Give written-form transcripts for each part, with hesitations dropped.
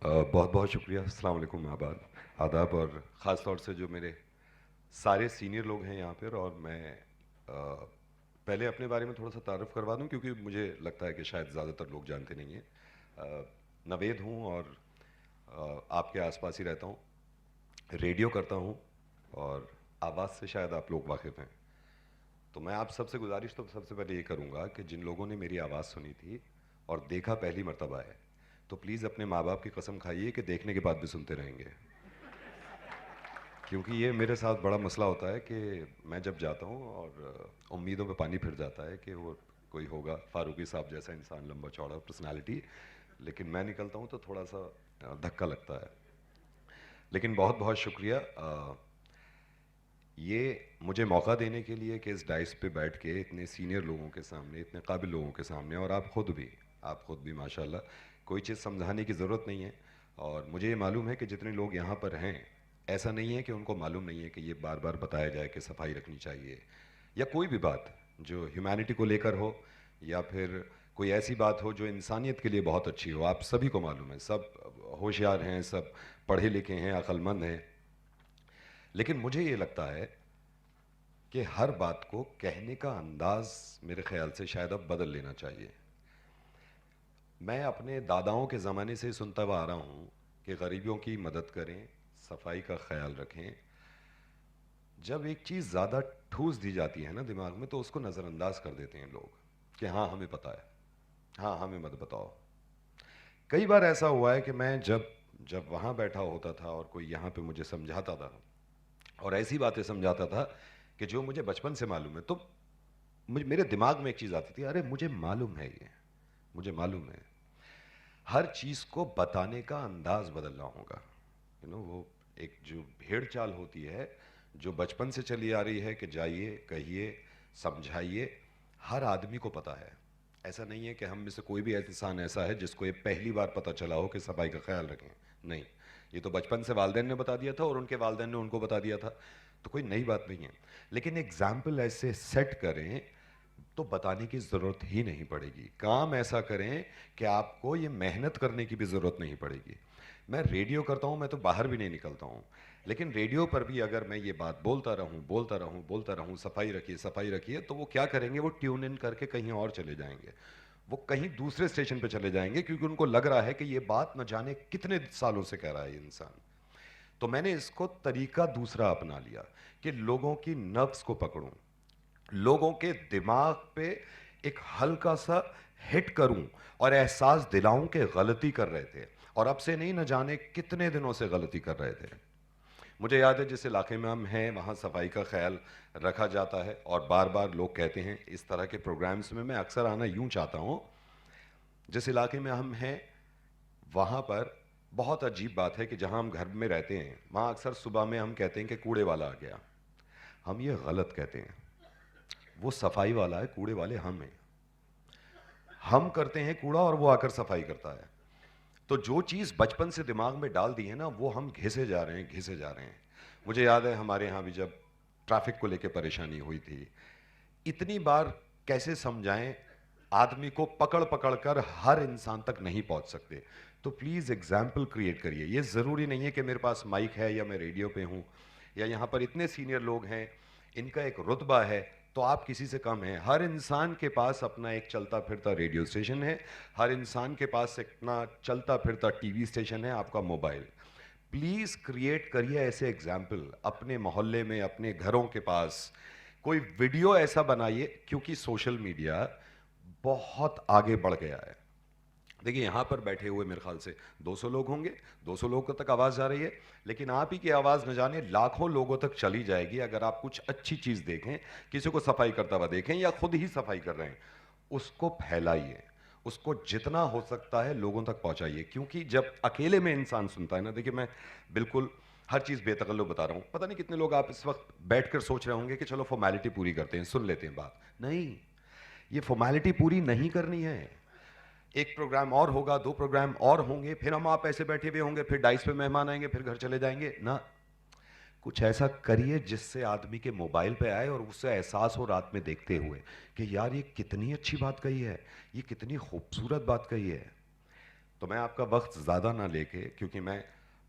بہت بہت شکریہ. السلام علیکم. آداب. اور خاص طور سے جو میرے سارے سینئر لوگ ہیں یہاں پر. اور میں پہلے اپنے بارے میں تھوڑا سا تعارف کروا دوں کیونکہ مجھے لگتا ہے کہ شاید زیادہ تر لوگ جانتے نہیں ہیں. نوید ہوں اور آپ کے آس پاس ہی رہتا ہوں. ریڈیو کرتا ہوں اور آواز سے شاید آپ لوگ واقف ہیں. تو میں آپ سب سے گزارش تو سب سے پہلے یہ کروں گا کہ جن لوگوں نے میری آواز سنی تھی اور دیکھا پہلی مرتبہ ہے تو پلیز اپنے ماں باپ کی قسم کھائیے کہ دیکھنے کے بعد بھی سنتے رہیں گے. کیونکہ یہ میرے ساتھ بڑا مسئلہ ہوتا ہے کہ میں جب جاتا ہوں اور امیدوں پہ پانی پھر جاتا ہے کہ وہ کوئی ہوگا فاروقی صاحب جیسا انسان, لمبا چوڑا پرسنالٹی, لیکن میں نکلتا ہوں تو تھوڑا سا دھکا لگتا ہے. لیکن بہت بہت شکریہ یہ مجھے موقع دینے کے لیے کہ اس ڈائس پہ بیٹھ کے اتنے سینئر لوگوں کے سامنے, اتنے قابل لوگوں کے سامنے, اور آپ خود بھی ماشاءاللہ کوئی چیز سمجھانے کی ضرورت نہیں ہے. اور مجھے یہ معلوم ہے کہ جتنے لوگ یہاں پر ہیں ایسا نہیں ہے کہ ان کو معلوم نہیں ہے کہ یہ بار بار بتایا جائے کہ صفائی رکھنی چاہیے, یا کوئی بھی بات جو ہیومینٹی کو لے کر ہو یا پھر کوئی ایسی بات ہو جو انسانیت کے لیے بہت اچھی ہو. آپ سبھی کو معلوم ہے, سب ہوشیار ہیں, سب پڑھے لکھے ہیں, عقل مند ہیں. لیکن مجھے یہ لگتا ہے کہ ہر بات کو کہنے کا انداز میرے خیال سے شاید اب بدل لینا چاہیے. میں اپنے داداؤں کے زمانے سے سنتا ہوا آ رہا ہوں کہ غریبوں کی مدد کریں, صفائی کا خیال رکھیں. جب ایک چیز زیادہ ٹھوس دی جاتی ہے نا دماغ میں تو اس کو نظر انداز کر دیتے ہیں لوگ کہ ہاں ہمیں پتہ ہے, ہاں ہمیں مت بتاؤ. کئی بار ایسا ہوا ہے کہ میں جب وہاں بیٹھا ہوتا تھا اور کوئی یہاں پہ مجھے سمجھاتا تھا اور ایسی باتیں سمجھاتا تھا کہ جو مجھے بچپن سے معلوم ہے, تو میرے دماغ میں ایک چیز آتی تھی, ارے مجھے معلوم ہے, یہ مجھے معلوم ہے. ہر چیز کو بتانے کا انداز بدلنا ہوگا. وہ ایک جو بھیڑ چال ہوتی ہے جو بچپن سے چلی آ رہی ہے کہ جائیے, کہیے, سمجھائیے, ہر آدمی کو پتہ ہے. ایسا نہیں ہے کہ ہم میں سے کوئی بھی انسان ایسا ہے جس کو یہ پہلی بار پتہ چلا ہو کہ صفائی کا خیال رکھیں. نہیں, یہ تو بچپن سے والدین نے بتا دیا تھا اور ان کے والدین نے ان کو بتا دیا تھا, تو کوئی نئی بات نہیں ہے. لیکن ایگزامپل ایسے سیٹ کریں تو بتانے کی ضرورت ہی نہیں پڑے گی. کام ایسا کریں کہ آپ کو یہ محنت کرنے کی بھی ضرورت نہیں پڑے گی. میں ریڈیو کرتا ہوں, میں تو باہر بھی نہیں نکلتا ہوں, لیکن ریڈیو پر بھی اگر میں یہ بات بولتا رہوں صفائی رکھیے, صفائی رکھیے, تو وہ کیا کریں گے, وہ ٹیون ان کر کے کہیں اور چلے جائیں گے, وہ کہیں دوسرے اسٹیشن پہ چلے جائیں گے, کیونکہ ان کو لگ رہا ہے کہ یہ بات نہ جانے کتنے سالوں سے کہہ رہا ہے یہ انسان. تو میں نے اس کو طریقہ دوسرا اپنا لیا کہ لوگوں کی نفس کو پکڑوں, لوگوں کے دماغ پہ ایک ہلکا سا ہٹ کروں اور احساس دلاؤں کہ غلطی کر رہے تھے, اور اب سے نہیں, نہ جانے کتنے دنوں سے غلطی کر رہے تھے. مجھے یاد ہے جس علاقے میں ہم ہیں وہاں صفائی کا خیال رکھا جاتا ہے, اور بار بار لوگ کہتے ہیں اس طرح کے پروگرامز میں اکثر آنا یوں چاہتا ہوں. جس علاقے میں ہم ہیں وہاں پر بہت عجیب بات ہے کہ جہاں ہم گھر میں رہتے ہیں وہاں اکثر صبح میں ہم کہتے ہیں کہ کوڑے والا آ گیا. ہم یہ غلط کہتے ہیں, وہ صفائی والا ہے, کوڑے والے ہم ہیں. ہم کرتے ہیں کوڑا اور وہ آ کر صفائی کرتا ہے. تو جو چیز بچپن سے دماغ میں ڈال دی ہے نا وہ ہم گھسے جا رہے ہیں. مجھے یاد ہے ہمارے ہاں بھی جب ٹریفک کو لے کے پریشانی ہوئی تھی, اتنی بار کیسے سمجھائیں, آدمی کو پکڑ پکڑ کر ہر انسان تک نہیں پہنچ سکتے. تو پلیز ایگزامپل کریٹ کریے. یہ ضروری نہیں ہے کہ میرے پاس مائک ہے یا میں ریڈیو پہ ہوں یا یہاں پر اتنے سینئر لوگ ہیں, ان کا ایک رتبہ ہے تو آپ کسی سے کم ہیں. ہر انسان کے پاس اپنا ایک چلتا پھرتا ریڈیو اسٹیشن ہے, ہر انسان کے پاس اپنا چلتا پھرتا ٹی وی اسٹیشن ہے, آپ کا موبائل. پلیز کریٹ کریے ایسے ایگزامپل اپنے محلے میں, اپنے گھروں کے پاس. کوئی ویڈیو ایسا بنائیے, کیونکہ سوشل میڈیا بہت آگے بڑھ گیا ہے. دیکھیے یہاں پر بیٹھے ہوئے میرے خیال سے 200 لوگ ہوں گے, 200 لوگوں تک آواز جا رہی ہے, لیکن آپ ہی کی آواز نہ جانے لاکھوں لوگوں تک چلی جائے گی اگر آپ کچھ اچھی چیز دیکھیں, کسی کو صفائی کرتا ہوا دیکھیں یا خود ہی صفائی کر رہے ہیں, اس کو پھیلائیے, اس کو جتنا ہو سکتا ہے لوگوں تک پہنچائیے. کیونکہ جب اکیلے میں انسان سنتا ہے نا, دیکھیے میں بالکل ہر چیز بے تکلف بتا رہا ہوں, پتہ نہیں کتنے لوگ آپ اس وقت بیٹھ کر سوچ رہے ہوں گے کہ چلو فارمیلٹی پوری کرتے ہیں, سن لیتے ہیں بات. نہیں, یہ فارمیلٹی پوری نہیں کرنی ہے. ایک پروگرام اور ہوگا, 2 پروگرام اور ہوں گے, پھر ہم آپ ایسے بیٹھے ہوئے ہوں گے, پھر ڈائس پہ مہمان آئیں گے, پھر گھر چلے جائیں گے نا. کچھ ایسا کریے جس سے آدمی کے موبائل پہ آئے اور اس سے احساس ہو رات میں دیکھتے ہوئے کہ یار یہ کتنی اچھی بات کہی ہے, یہ کتنی خوبصورت بات کہی ہے. تو میں آپ کا وقت زیادہ نہ لے کے، کیونکہ میں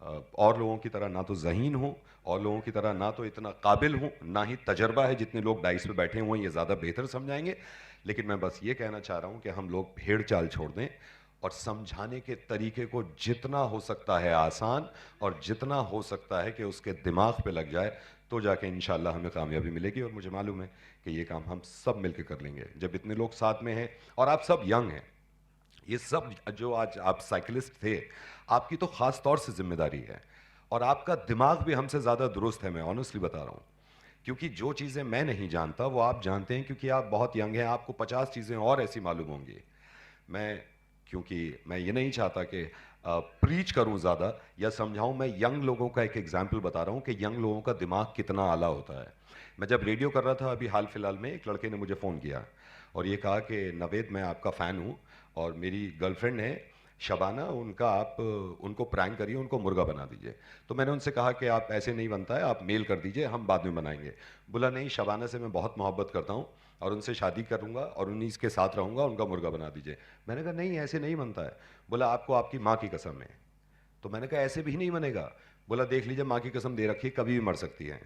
اور لوگوں کی طرح نہ تو ذہین ہوں، اور لوگوں کی طرح نہ تو اتنا قابل ہوں، نہ ہی تجربہ ہے، جتنے لوگ ڈائس پہ بیٹھے ہوئے ہیں یہ زیادہ بہتر سمجھائیں گے. لیکن میں بس یہ کہنا چاہ رہا ہوں کہ ہم لوگ بھیڑ چال چھوڑ دیں اور سمجھانے کے طریقے کو جتنا ہو سکتا ہے آسان اور جتنا ہو سکتا ہے کہ اس کے دماغ پہ لگ جائے، تو جا کے انشاءاللہ ہمیں کامیابی ملے گی. اور مجھے معلوم ہے کہ یہ کام ہم سب مل کے کر لیں گے جب اتنے لوگ ساتھ میں ہیں اور آپ سب ینگ ہیں. یہ سب جو آج آپ سائیکلسٹ تھے، آپ کی تو خاص طور سے ذمہ داری ہے، اور آپ کا دماغ بھی ہم سے زیادہ درست ہے، میں آنیسٹلی بتا رہا ہوں. کیونکہ جو چیزیں میں نہیں جانتا وہ آپ جانتے ہیں، کیونکہ آپ بہت ینگ ہیں، آپ کو 50 چیزیں اور ایسی معلوم ہوں گی. کیونکہ میں یہ نہیں چاہتا کہ پریچ کروں زیادہ یا سمجھاؤں. میں ینگ لوگوں کا ایک ایگزامپل بتا رہا ہوں کہ ینگ لوگوں کا دماغ کتنا اعلیٰ ہوتا ہے. میں جب ریڈیو کر رہا تھا ابھی حال فی الحال میں، ایک لڑکے نے مجھے فون کیا اور یہ کہا کہ نوید میں آپ کا فین ہوں، اور میری گرل فرینڈ ہے شبانہ، ان کا آپ ان کو پرینک کریے، ان کو مرغا بنا دیجئے. تو میں نے ان سے کہا کہ آپ ایسے نہیں بنتا ہے، آپ میل کر دیجئے، ہم بعد میں بنائیں گے. بولا نہیں، شبانہ سے میں بہت محبت کرتا ہوں اور ان سے شادی کروں گا اور انہیں کے ساتھ رہوں گا، ان کا مرغا بنا دیجئے. میں نے کہا نہیں، ایسے نہیں بنتا ہے. بولا آپ کو آپ کی ماں کی قسم ہے. تو میں نے کہا ایسے بھی نہیں بنے گا. بولا دیکھ لیجئے، ماں کی قسم دے رکھی، کبھی بھی مر سکتی ہے.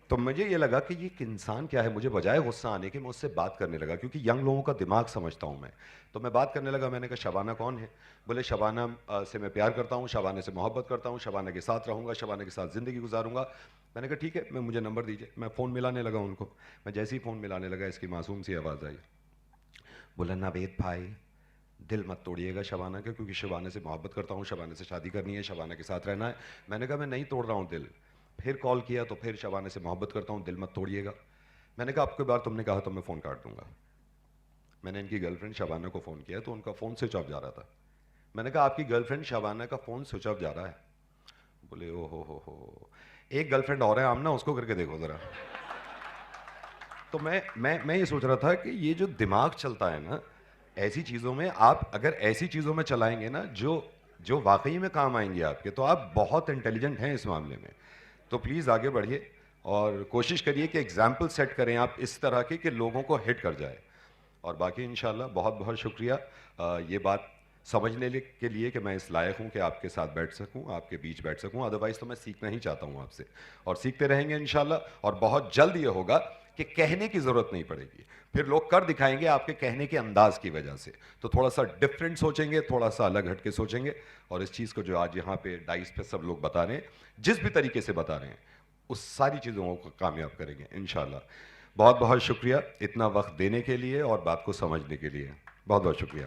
تو مجھے یہ لگا کہ یہ انسان کیا ہے. مجھے بجائے غصہ آنے کے میں اس سے بات کرنے لگا، کیونکہ ینگ لوگوں کا دماغ سمجھتا ہوں میں. تو میں بات کرنے لگا. میں نے کہا شبانہ کون ہے؟ بولے شبانہ سے میں پیار کرتا ہوں، شبانہ سے محبت کرتا ہوں، شبانہ کے ساتھ رہوں گا، شبانہ کے ساتھ زندگی گزاروں گا. میں نے کہا ٹھیک ہے، مجھے نمبر دیجیے. میں فون ملانے لگا ان کو. میں جیسے ہی فون ملانے لگا، اس کی معصوم سی آواز آئی. بولا نوید بھائی، دل مت توڑیے گا شبانہ کا، کیونکہ شبانہ سے محبت کرتا ہوں، شبانہ سے شادی کرنی ہے، شبانہ کے ساتھ رہنا ہے. میں نے کہا میں نہیں توڑ رہا ہوں دل. پھر کال کیا تو پھر شبانہ سے محبت کرتا ہوں، دل مت توڑیے گا. میں نے کہا اب کی بار تم نے کہا تو میں فون کاٹ دوں گا. میں نے ان کی گرل فرینڈ شبانہ کو فون کیا تو ان کا فون سوئچ آف جا رہا تھا. میں نے کہا آپ کی گرل فرینڈ شبانہ کا فون سوئچ آف جا رہا ہے. بولے او ہو ایک گرل فرینڈ اور ہے آمنہ، اس کو کر کے دیکھو ذرا. تو میں یہ سوچ رہا تھا کہ یہ جو دماغ چلتا ہے نا ایسی چیزوں میں، آپ اگر ایسی چیزوں میں چلائیں گے نا جو واقعی میں کام آئیں گے آپ کے، تو آپ بہت انٹیلیجنٹ ہیں اس معاملے میں. تو پلیز آگے بڑھیے اور کوشش کریے کہ ایگزامپل سیٹ کریں آپ اس طرح کے کہ لوگوں کو ہٹ کر جائے. اور باقی انشاءاللہ بہت بہت شکریہ یہ بات سمجھنے کے لیے کہ میں اس لائق ہوں کہ آپ کے ساتھ بیٹھ سکوں، آپ کے بیچ بیٹھ سکوں. ادروائز تو میں سیکھنا ہی چاہتا ہوں آپ سے، اور سیکھتے رہیں گے انشاءاللہ. اور بہت جلد یہ ہوگا کہ کہنے کی ضرورت نہیں پڑے گی، پھر لوگ کر دکھائیں گے آپ کے کہنے کے انداز کی وجہ سے. تو تھوڑا سا ڈفرینٹ سوچیں گے، تھوڑا سا الگ ہٹ کے سوچیں گے، اور اس چیز کو جو آج یہاں پہ ڈائس پہ سب لوگ بتا رہے ہیں، جس بھی طریقے سے بتا رہے ہیں، اس ساری چیزوں کو کامیاب کریں گے انشاءاللہ. بہت بہت شکریہ اتنا وقت دینے کے لیے اور بات کو سمجھنے کے لیے. بہت بہت شکریہ.